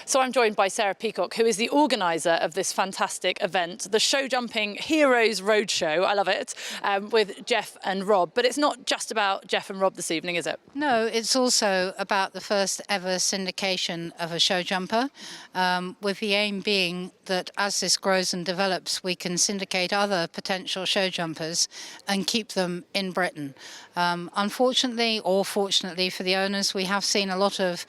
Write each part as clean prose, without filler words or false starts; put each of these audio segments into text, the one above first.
So I'm joined by Sarah Peacocke, who is the organiser of this fantastic event, the Showjumping Heroes Roadshow. I love it, with Jeff and Rob. But it's not just about Jeff and Rob this evening, is it? No, it's also about the first ever syndication of a show jumper, with the aim being that as this grows and develops, we can syndicate other potential show jumpers and keep them in Britain. Unfortunately, or fortunately for the owners, we have seen a lot of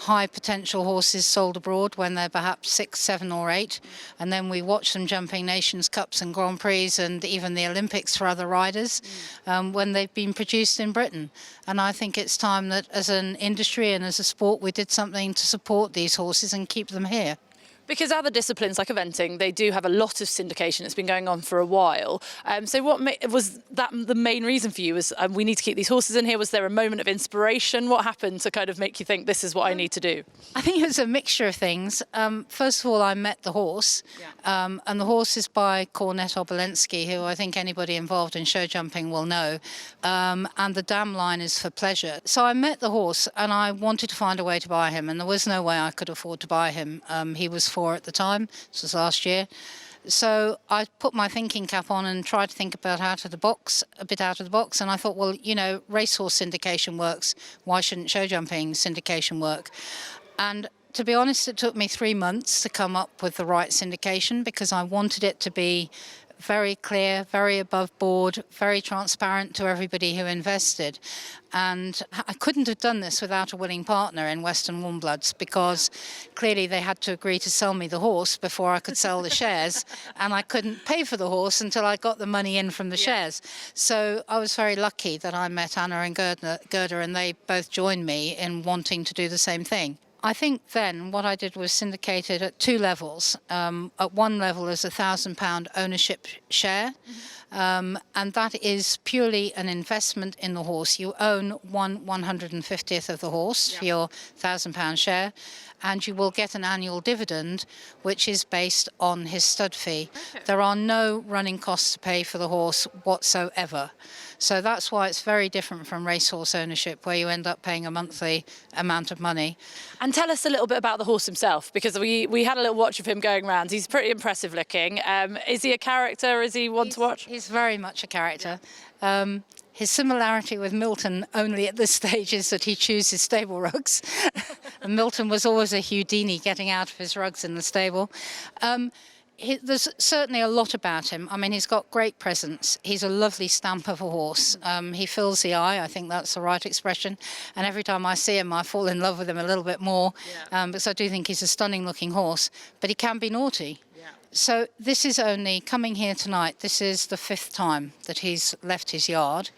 high potential horses sold abroad when they're perhaps 6, 7 or 8, and then we watch them jumping Nations Cups and Grand Prix and even the Olympics for other riders when they've been produced in Britain. And I think it's time that as an industry and as a sport we did something to support these horses and keep them here. Because other disciplines like eventing, they do have a lot of syndication. It's been going on for a while. So what was that the main reason for you? Was we need to keep these horses in here? Was there a moment of inspiration? What happened to kind of make you think this is what I need to do? I think it was a mixture of things. First of all, I met the horse, and the horse is by Cornet, who I think anybody involved in show jumping will know, and the dam line is for pleasure. So I met the horse and I wanted to find a way to buy him, and there was no way I could afford to buy him. He was 4 at the time. This was last year. So I put my thinking cap on and tried to think about a bit out of the box. And I thought, well, you know, racehorse syndication works. Why shouldn't show jumping syndication work? And to be honest, it took me 3 months to come up with the right syndication because I wanted it to be very clear, very above board, very transparent to everybody who invested. And I couldn't have done this without a willing partner in Western Warmbloods because clearly they had to agree to sell me the horse before I could sell the shares, and I couldn't pay for the horse until I got the money in from the shares. So I was very lucky that I met Anna and Gerda, and they both joined me in wanting to do the same thing. I think then what I did was syndicated at 2 levels. At one level is £1,000 ownership share, and that is purely an investment in the horse. You own 1/150th of the horse for your £1,000 share, and you will get an annual dividend which is based on his stud fee. Okay. There are no running costs to pay for the horse whatsoever. So that's why it's very different from racehorse ownership, where you end up paying a monthly amount of money. And tell us a little bit about the horse himself, because we had a little watch of him going around. He's pretty impressive looking. Is he a character? Is he one to watch? He's very much a character. His similarity with Milton only at this stage is that he chews his stable rugs. And Milton was always a Houdini getting out of his rugs in the stable. There's certainly a lot about him. I mean, he's got great presence. He's a lovely stamp of a horse. He fills the eye, I think that's the right expression. And every time I see him, I fall in love with him a little bit more, because I do think he's a stunning looking horse, but he can be naughty. So this is only coming here tonight. This is the 5th time that he's left his yard.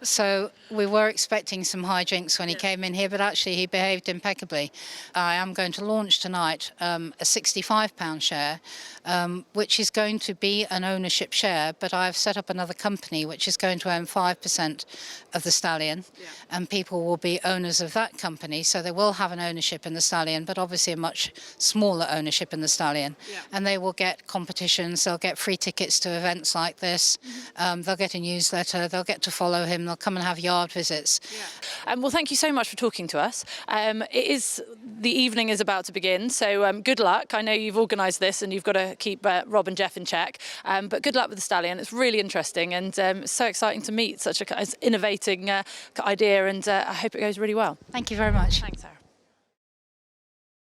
So we were expecting some hijinks when he came in here, but actually he behaved impeccably. I am going to launch tonight a £65 share, which is going to be an ownership share, but I've set up another company which is going to own 5% of the stallion, and people will be owners of that company, so they will have an ownership in the stallion, but obviously a much smaller ownership in the stallion. And they will get competitions, they'll get free tickets to events like this, they'll get a newsletter, they'll get to follow him, they'll come and have yard visits. Well, thank you so much for talking to us. The evening is about to begin, so good luck. I know you've organised this and you've got to keep Rob and Jeff in check, but good luck with the stallion. It's really interesting and so exciting to meet such an innovating idea, and I hope it goes really well. Thank you very much. Thanks, Sarah.